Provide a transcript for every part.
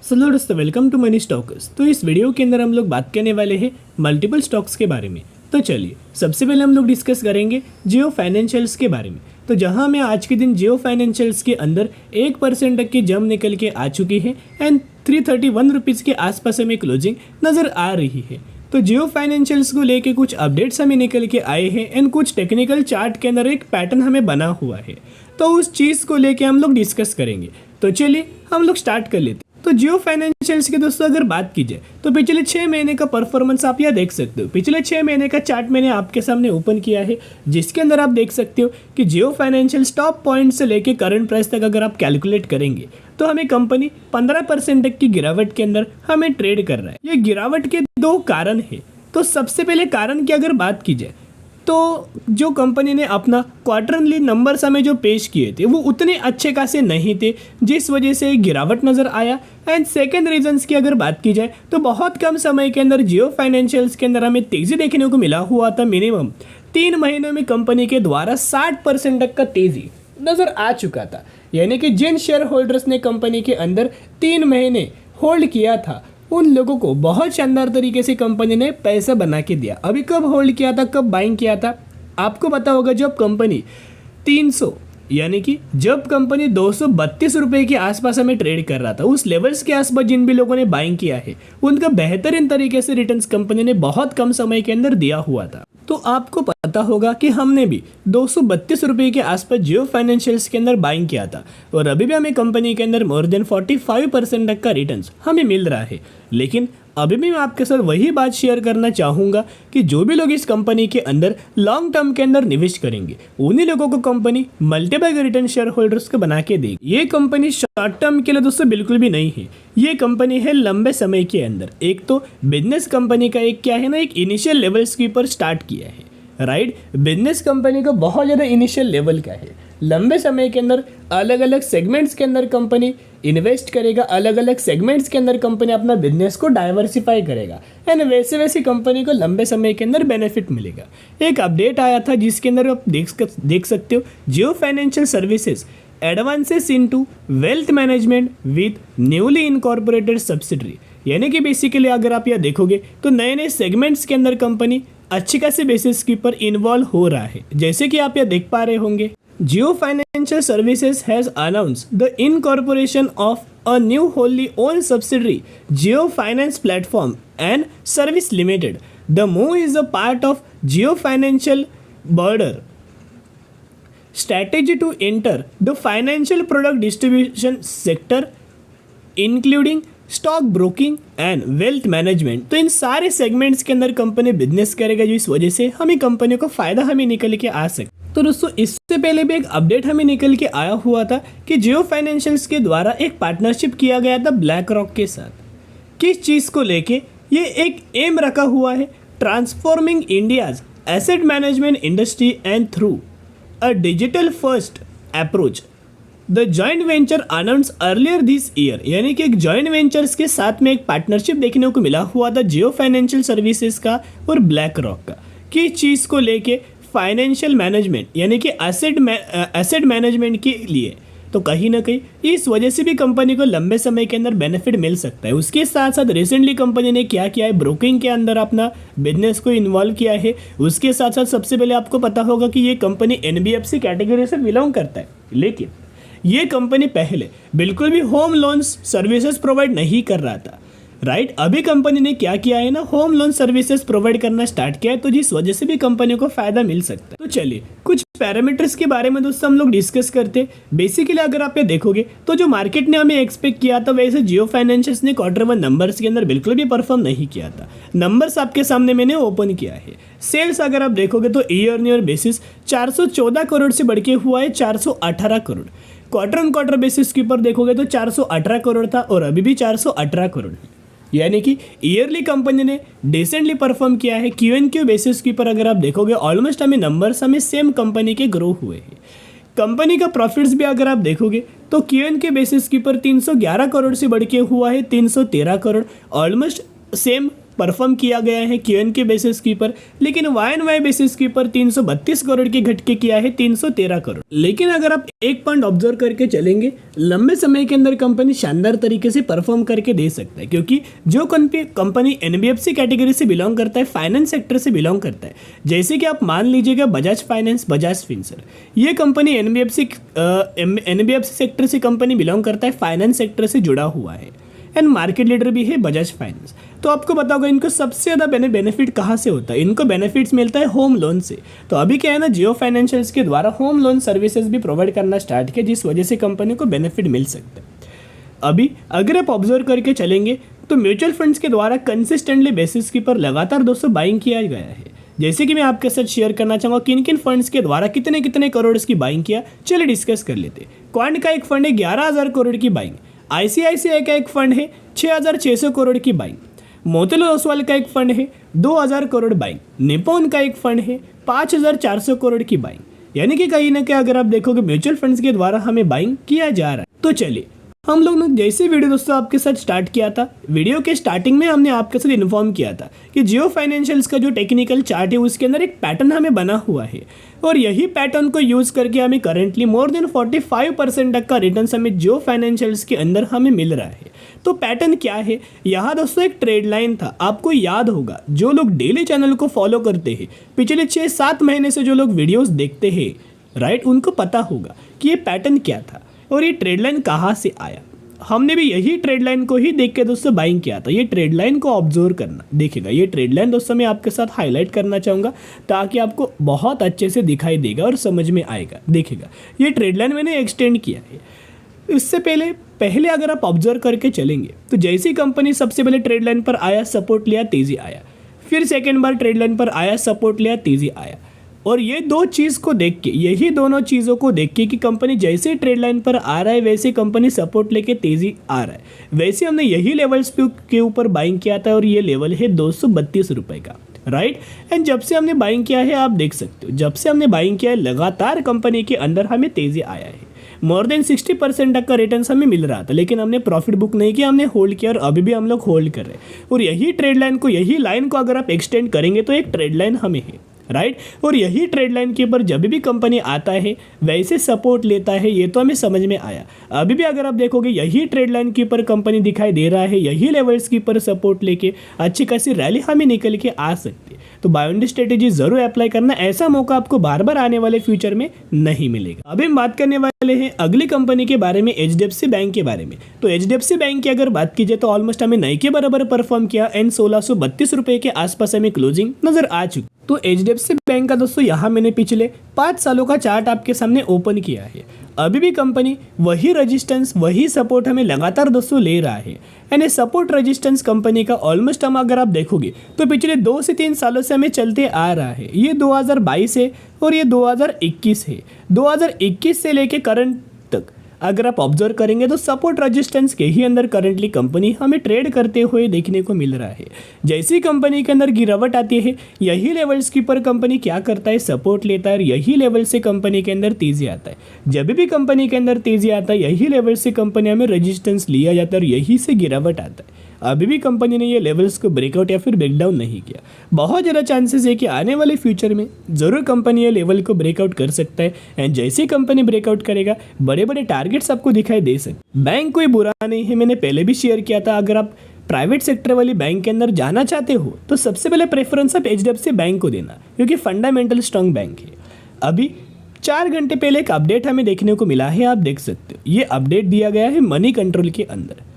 Hello दोस्तों, welcome to money stocks. तो इस वीडियो के अंदर हम लोग बात करने वाले हैं मल्टीपल स्टॉक्स के बारे में। तो चलिए सबसे पहले हम लोग डिस्कस करेंगे जियो फाइनेंशियल्स के बारे में। तो जहां हमें आज के दिन जियो फाइनेंशियल्स के अंदर 1% तक की जंप निकल के आ चुकी है एंड 331 रुपीज़ के आसपास हमें क्लोजिंग नज़र आ रही है। तो जियो फाइनेंशियल्स को लेके कुछ अपडेट्स हमें निकल के आए हैं एंड कुछ टेक्निकल चार्ट के अंदर एक पैटर्न हमें बना हुआ है। तो उस चीज़ को लेके हम लोग डिस्कस करेंगे। तो चलिए हम लोग स्टार्ट कर लेते हैं। तो जियो फाइनेंशियल्स के दोस्तों अगर बात की जाए तो पिछले 6 महीने का परफॉर्मेंस आप यहाँ देख सकते हो। पिछले 6 महीने का चार्ट मैंने आपके सामने ओपन किया है, जिसके अंदर आप देख सकते हो कि जियो फाइनेंशियल्स टॉप पॉइंट से लेके करंट प्राइस तक अगर आप कैलकुलेट करेंगे तो हमें कंपनी 15% तक की गिरावट के अंदर हमें ट्रेड कर रहा है। ये गिरावट के दो कारण है। तो सबसे पहले कारण की अगर बात की जाए तो जो कंपनी ने अपना क्वार्टरली नंबर्स हमें जो पेश किए थे वो उतने अच्छे खासे नहीं थे, जिस वजह से गिरावट नज़र आया। एंड सेकेंड रीजंस की अगर बात की जाए तो बहुत कम समय के अंदर जियो फाइनेंशियल्स के अंदर हमें तेज़ी देखने को मिला हुआ था। मिनिमम 3 महीनों में कंपनी के द्वारा 60% तक का तेज़ी नज़र आ चुका था। यानी कि जिन शेयर होल्डर्स ने कंपनी के अंदर 3 महीने होल्ड किया था उन लोगों को बहुत शानदार तरीके से कंपनी ने पैसा बना के दिया। अभी कब होल्ड किया था, कब बाइंग किया था, आपको पता होगा जब कंपनी 300 यानी कि जब कंपनी 232 रुपये के आसपास हमें ट्रेड कर रहा था, उस लेवल्स के आसपास जिन भी लोगों ने बाइंग किया है उनका बेहतरीन तरीके से रिटर्न्स कंपनी ने बहुत कम समय के अंदर दिया हुआ था। तो आपको पता होगा कि हमने भी 232 रुपये के आसपास जियो फाइनेंशियल्स के अंदर बाइंग किया था और अभी भी हमें कंपनी के अंदर मोर देन 45% तक का रिटर्न्स हमें मिल रहा है। लेकिन अभी भी मैं आपके साथ वही बात शेयर करना चाहूँगा कि जो भी लोग इस कंपनी के अंदर लॉन्ग टर्म के अंदर निवेश करेंगे उन्हीं लोगों को company multiple return share holders को बना के देगी। ये कंपनी शॉर्ट टर्म के लिए दोस्तों बिल्कुल भी नहीं है। ये कंपनी है लंबे समय के अंदर। एक तो बिजनेस कंपनी का एक क्या है ना, एक इनिशियल लेवल्स के ऊपर स्टार्ट किया है, राइट। बिजनेस कंपनी का बहुत ज़्यादा इनिशियल लेवल का है। लंबे समय के अंदर अलग अलग सेगमेंट्स के अंदर कंपनी इन्वेस्ट करेगा, अलग अलग सेगमेंट्स के अंदर कंपनी अपना बिजनेस को डाइवर्सिफाई करेगा एंड वैसे वैसे कंपनी को लंबे समय के अंदर बेनिफिट मिलेगा। एक अपडेट आया था जिसके अंदर आप देख सकते हो, Jio financial services advances into wealth management with newly incorporated subsidiary. यानी कि बेसिकली अगर आप यह देखोगे तो नए नए सेगमेंट्स के अंदर कंपनी अच्छी खासी बेसिस के ऊपर इन्वॉल्व हो रहा है। जैसे कि आप यह देख पा रहे होंगे, Jio Financial Services has announced the incorporation of a new wholly owned subsidiary, Jio Finance Platform and Service Limited. The move is a part of Jio Financial broader strategy to enter the financial product distribution sector, including stock broking and wealth management. तो इन सारे segments के अंदर company business करेगा, जिस वजह से हमें company को फायदा हमें निकल के आ सकता। तो दोस्तों इससे पहले भी एक अपडेट हमें निकल के आया हुआ था कि जियो फाइनेंशियल्स के द्वारा एक पार्टनरशिप किया गया था ब्लैक रॉक के साथ। किस चीज़ को लेके ये एक एम रखा हुआ है, transforming India's asset management industry and through a digital first approach. The joint venture announce earlier this year. यानी कि एक जॉइंट वेंचर्स के साथ में एक पार्टनरशिप देखने को मिला हुआ था जियो फाइनेंशियल सर्विसेज का और ब्लैक रॉक का। किस चीज़ को लेके, फाइनेंशियल मैनेजमेंट यानी कि एसेट मैनेजमेंट के लिए। तो कहीं ना कहीं इस वजह से भी कंपनी को लंबे समय के अंदर बेनिफिट मिल सकता है। उसके साथ साथ रिसेंटली कंपनी ने क्या किया है, ब्रोकिंग के अंदर अपना बिजनेस को इन्वॉल्व किया है। उसके साथ साथ सबसे पहले आपको पता होगा कि ये कंपनी NBFC कैटेगरी से बिलोंग करता है, लेकिन ये कंपनी पहले बिल्कुल भी होम लोन्स सर्विसेज प्रोवाइड नहीं कर रहा था, राइट। अभी कंपनी ने क्या किया है ना, होम लोन सर्विसेज प्रोवाइड करना स्टार्ट किया है, तो जिस वजह से भी कंपनी को फायदा मिल सकता है। तो चलिए कुछ पैरामीटर्स के बारे में दोस्तों हम लोग डिस्कस करते हैं। बेसिकली अगर आप ये देखोगे तो जो मार्केट ने हमें एक्सपेक्ट किया था, वैसे जियो फाइनेंशियल्स ने Q1 नंबर्स के अंदर बिल्कुल भी परफॉर्म नहीं किया था। नंबर्स आपके सामने मैंने ओपन किया है। सेल्स अगर आप देखोगे तो ईयर ईयर बेसिस 414 करोड़ से बढ़ के हुआ है 418 करोड़। क्वार्टर बेसिस के ऊपर देखोगे तो 418 करोड़ था और अभी भी 418 करोड़ है। यानी कि ईयरली कंपनी ने डिसेंटली परफॉर्म किया है। Q&Q बेसिस के ऊपर अगर आप देखोगे ऑलमोस्ट हमें नंबर्स सेम कंपनी के ग्रो हुए हैं। कंपनी का प्रॉफिट्स भी अगर आप देखोगे तो Q&Q बेसिस के ऊपर 311 करोड़ से बढ़ के हुआ है 313 करोड़, ऑलमोस्ट सेम परफॉर्म किया गया है क्यूएन के बेसिस के ऊपर, लेकिन वाई एंड वाई बेसिस के ऊपर 332 करोड़ के घट के किया है 313 करोड़। लेकिन अगर आप एक पॉइंट ऑब्जर्व करके चलेंगे, लंबे समय के अंदर कंपनी शानदार तरीके से परफॉर्म करके दे सकता है, क्योंकि जो कंपनी एनबीएफसी कैटेगरी से बिलोंग करता है, फाइनेंस सेक्टर से बिलोंग करता है, जैसे कि आप मान लीजिएगा बजाज फाइनेंस, बजाज फिनसर, ये कंपनी एनबीएफसी सेक्टर से कंपनी बिलोंग करता है, फाइनेंस सेक्टर से जुड़ा हुआ है एंड मार्केट लीडर भी है बजाज फाइनेंस। तो आपको पता होगा इनको सबसे ज़्यादा बेनिफिट कहाँ से होता है, इनको बेनिफिट्स मिलता है होम लोन से। तो अभी क्या है ना, जियो फाइनेंशियल्स के द्वारा होम लोन सर्विसेज भी प्रोवाइड करना स्टार्ट किया, जिस वजह से कंपनी को बेनिफिट मिल सकता है। अभी अगर आप ऑब्जर्व करके चलेंगे तो म्यूचुअल फंड्स के द्वारा कंसिस्टेंटली बेसिस के पर लगातार दोस्तों बाइंग किया गया है। जैसे कि मैं आपके साथ शेयर करना चाहूँगा किन किन फंड्स के द्वारा कितने कितने करोड़ की बाइंग किया, चलिए डिस्कस कर लेते। क्वांट का एक फंड है 11,000 करोड़ की बाइंग, आईसीआईसीआई का एक फंड है 6,600 करोड़ की बाइंग, मोतीलाल ओसवाल का एक फंड है 2,000 करोड़ बाइंग, निप्पॉन का एक फंड है 5,400 करोड़ की बाइंग। यानी कि कहीं ना कहीं अगर आप देखोगे म्यूचुअल फंड्स के द्वारा हमें बाइंग किया जा रहा है। तो चलिए हम लोग ने जैसे वीडियो दोस्तों आपके साथ स्टार्ट किया था, वीडियो के स्टार्टिंग में हमने आपके साथ इन्फॉर्म किया था कि जियो फाइनेंशियल्स का जो टेक्निकल चार्ट है उसके अंदर एक पैटर्न हमें बना हुआ है, और यही पैटर्न को यूज़ करके हमें करेंटली मोर देन 45% तक का रिटर्न हमें जियो फाइनेंशियल्स के अंदर हमें मिल रहा है। तो पैटर्न क्या है, यहाँ दोस्तों एक ट्रेड लाइन था, आपको याद होगा जो लोग डेली चैनल को फॉलो करते हैं, पिछले 6-7 महीने से जो लोग वीडियोज़ देखते हैं राइट, उनको पता होगा कि ये पैटर्न क्या था और ये ट्रेड लाइन कहाँ से आया। हमने भी यही ट्रेड लाइन को ही देख के दोस्तों बाइंग किया था। ये ट्रेड लाइन को ऑब्जर्व करना, देखिएगा ये ट्रेड लाइन दोस्तों मैं आपके साथ हाईलाइट करना चाहूँगा ताकि आपको बहुत अच्छे से दिखाई देगा और समझ में आएगा। देखिएगा ये ट्रेड लाइन मैंने एक्सटेंड किया है। इससे पहले अगर आप ऑब्जर्व करके चलेंगे तो जैसी कंपनी सबसे पहले ट्रेड लाइन पर आया, सपोर्ट लिया, तेज़ी आया, फिर सेकेंड बार ट्रेड लाइन पर आया, सपोर्ट लिया, तेज़ी आया। और ये दो चीज़ को देख के, यही दोनों चीज़ों को देख के कि कंपनी जैसे ट्रेड लाइन पर आ रहा है वैसे कंपनी सपोर्ट लेके तेज़ी आ रहा है, वैसे हमने यही लेवल्स के ऊपर बाइंग किया था और ये लेवल है 232 रुपये का, राइट। एंड जब से हमने बाइंग किया है आप देख सकते हो, जब से हमने बाइंग किया है लगातार कंपनी के अंदर हमें तेज़ी आया है, मोर देन 60% तक का रिटर्न हमें मिल रहा था, लेकिन हमने प्रॉफिट बुक नहीं किया, हमने होल्ड किया और अभी भी हम लोग होल्ड कर रहे हैं। और यही ट्रेड लाइन को, यही लाइन को अगर आप एक्सटेंड करेंगे तो एक ट्रेड लाइन हमें है, राइट। और यही ट्रेड लाइन के ऊपर जब भी कंपनी आता है वैसे सपोर्ट लेता है, ये तो हमें समझ में आया। अभी भी अगर आप देखोगे यही ट्रेड लाइन के ऊपर कंपनी दिखाई दे रहा है, यही लेवल्स के ऊपर सपोर्ट लेके अच्छी खासी रैली हमें निकल के आ सकती है। तो बाय ऑन दी स्ट्रेटेजी जरूर अप्लाई करना, ऐसा मौका आपको बार बार आने वाले फ्यूचर में नहीं मिलेगा। अभी हम बात करने वाले हैं अगली कंपनी के बारे में, एचडीएफसी बैंक के बारे में। तो एचडीएफसी बैंक की अगर बात कीजिए तो ऑलमोस्ट हमें नई के बराबर परफॉर्म किया एंड 1632 रुपये के आसपास हमें क्लोजिंग नजर आ चुकी। तो एचडीएफसी बैंक का दोस्तों यहाँ मैंने पिछले 5 सालों का चार्ट आपके सामने ओपन किया है। अभी भी कंपनी वही रेजिस्टेंस, वही सपोर्ट हमें लगातार दोस्तों ले रहा है। यानी सपोर्ट रेजिस्टेंस कंपनी का ऑलमोस्ट हम अगर आप देखोगे तो पिछले 2 से 3 सालों से हमें चलते आ रहा है। ये 2022 है और ये 2021 है। 2021 से लेके करंट तक अगर आप ऑब्जर्व करेंगे तो सपोर्ट रेजिस्टेंस के ही अंदर करंटली कंपनी हमें ट्रेड करते हुए देखने को मिल रहा है। जैसी कंपनी के अंदर गिरावट आती है यही लेवल्स के ऊपर कंपनी क्या करता है, सपोर्ट लेता है और यही लेवल से कंपनी के अंदर तेजी आता है। जब भी कंपनी के अंदर तेजी आता है यही लेवल से कंपनी हमें रेजिस्टेंस लिया जाता है और यही से गिरावट आता है। अभी भी कंपनी ने ये लेवल्स को ब्रेकआउट या फिर ब्रेकडाउन नहीं किया। बहुत ज़्यादा चांसेस है कि आने वाले फ्यूचर में ज़रूर कंपनी ये लेवल को ब्रेकआउट कर सकता है एंड जैसे ही कंपनी ब्रेकआउट करेगा बड़े बड़े टारगेट्स आपको दिखाई दे सकते। बैंक कोई बुरा नहीं है, मैंने पहले भी शेयर किया था। अगर आप प्राइवेट सेक्टर वाली बैंक के अंदर जाना चाहते हो तो सबसे पहले प्रेफरेंस आप एचडीएफसी बैंक को देना, क्योंकि फंडामेंटल स्ट्रॉन्ग बैंक है। अभी 4 घंटे पहले एक अपडेट हमें देखने को मिला है, आप देख सकते हो। ये अपडेट दिया गया है मनी कंट्रोल के अंदर।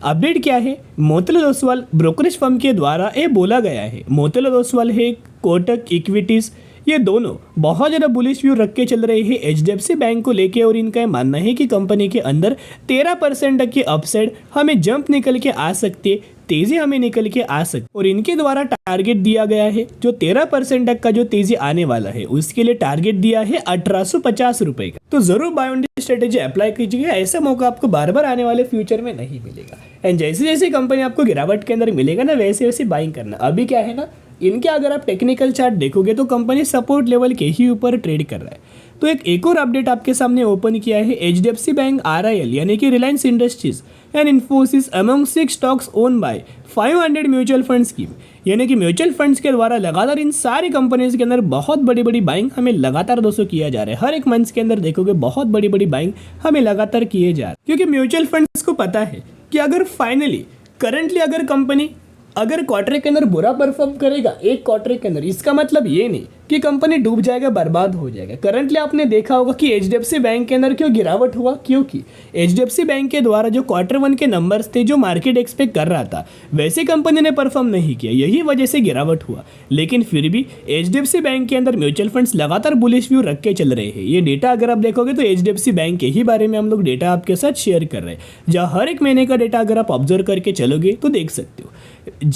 अपडेट क्या है, मोतीलाल ओसवाल ब्रोकरेज फर्म के द्वारा ये बोला गया है। मोतीलाल ओसवाल है, कोटक इक्विटीज़, ये दोनों बहुत ज़्यादा बुलिश व्यू रख के चल रहे हैं एचडीएफसी बैंक को लेके और इनका मानना है कि कंपनी के अंदर 13% तक की अपसाइड हमें जंप निकल के आ सकती है, तेज़ी हमें निकल के आ सकती है। और इनके द्वारा टारगेट दिया गया है जो 13% तक का जो तेज़ी आने वाला है उसके लिए टारगेट दिया है 1850 रुपये का। तो ज़रूर buy on the strategy apply कीजिएगा, ऐसा मौका आपको बार बार आने वाले फ्यूचर में नहीं मिलेगा। एंड जैसे जैसे कंपनी आपको गिरावट के अंदर मिलेगा ना वैसे वैसे बाइंग करना। अभी क्या है ना, इनके अगर आप टेक्निकल चार्ट देखोगे तो कंपनी सपोर्ट लेवल के ही ऊपर ट्रेड कर रहा है। तो एक और अपडेट आपके सामने ओपन किया है HDFC बैंक RIL यानी कि Reliance Industries and Infosys among 6 stocks owned by 500 mutual fund scheme, यानी कि म्यूचुअल फंड्स के द्वारा लगातार इन सारी कंपनीज के अंदर बहुत बड़ी बड़ी बाइंग हमें लगातार दोस्तों किया जा रहा है। हर एक मंथ के अंदर देखोगे बहुत बड़ी बड़ी बाइंग हमें लगातार किए जा रहे हैं, क्योंकि म्यूचुअल फंड्स को पता है कि अगर फाइनली करंटली अगर कंपनी अगर क्वार्टर के अंदर बुरा परफॉर्म करेगा एक क्वार्टर के अंदर, इसका मतलब ये नहीं कि कंपनी डूब जाएगा, बर्बाद हो जाएगा। करंटली आपने देखा होगा कि HDFC बैंक के अंदर क्यों गिरावट हुआ, क्योंकि HDFC बैंक के द्वारा जो Q1 के नंबर्स थे जो मार्केट एक्सपेक्ट कर रहा था वैसे कंपनी ने परफॉर्म नहीं किया, यही वजह से गिरावट हुआ। लेकिन फिर भी HDFC बैंक के अंदर म्यूचुअल फंड्स लगातार बुलिश व्यू रख के चल रहे हैं। ये डेटा अगर आप देखोगे तो HDFC बैंक के ही बारे में हम लोग डेटा आपके साथ शेयर कर रहे हैं, जहाँ हर एक महीने का डेटा अगर आप ऑब्जर्व करके चलोगे तो देख सकते हो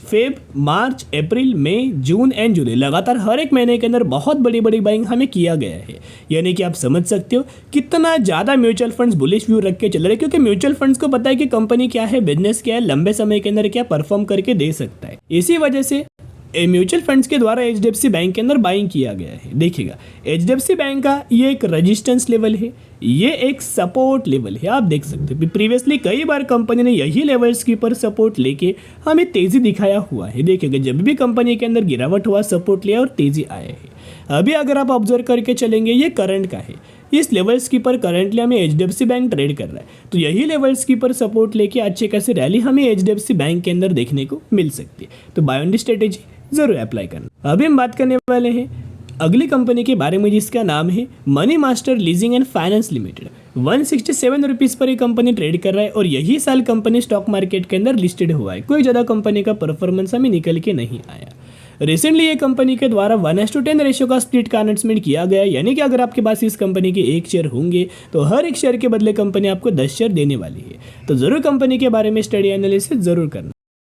Feb, March, April, May, June and जुलाई लगातार हर एक महीने के अंदर बहुत बड़ी बड़ी बाइंग हमें किया गया है। यानी कि आप समझ सकते हो कितना ज़्यादा म्यूचुअल फंड्स बुलिश व्यू रख के चल रहे हैं, क्योंकि म्यूचुअल फंड्स को पता है कि कंपनी क्या है, बिजनेस क्या है, लंबे समय के अंदर क्या परफॉर्म करके दे सकता है। इसी वजह से म्यूचुअल फंड्स के द्वारा HDFC बैंक के अंदर बाइंग किया गया है। देखिएगा HDFC बैंक का ये एक रेजिस्टेंस लेवल है, ये एक सपोर्ट लेवल है। आप देख सकते हो प्रीवियसली कई बार कंपनी ने यही लेवल्स के ऊपर सपोर्ट लेके हमें तेज़ी दिखाया हुआ है। देखिएगा जब भी कंपनी के अंदर गिरावट हुआ सपोर्ट लिया और तेज़ी आया है। अभी अगर आप ऑब्जर्व करके चलेंगे ये करंट का है, इस लेवल्स के ऊपर करंटली हमें HDFC बैंक ट्रेड कर रहा है, तो यही लेवल्स के ऊपर सपोर्ट लेके अच्छे खासी रैली हमें HDFC बैंक के अंदर देखने को मिल सकती है। तो बाय ऑन दी स्ट्रेटेजी जरूर अप्लाई करना। अभी हम बात करने वाले हैं अगली कंपनी के बारे में जिसका नाम है money master leasing and finance limited. 167 rupees पर ये कंपनी ट्रेड कर रहा है और यही साल कंपनी स्टॉक मार्केट के अंदर लिस्टेड हुआ है। कोई ज़्यादा कंपनी का परफॉर्मेंस हमें निकल के नहीं आया। रिसेंटली ये कंपनी के द्वारा 1:10 रेशियो का स्प्लिट का अनाउंसमेंट किया गया, यानी कि अगर आपके पास इस कंपनी के 1 शेयर होंगे तो हर एक शेयर के बदले कंपनी आपको 10 शेयर देने वाली है। तो ज़रूर कंपनी के बारे में स्टडी एनालिसिस जरूर करना।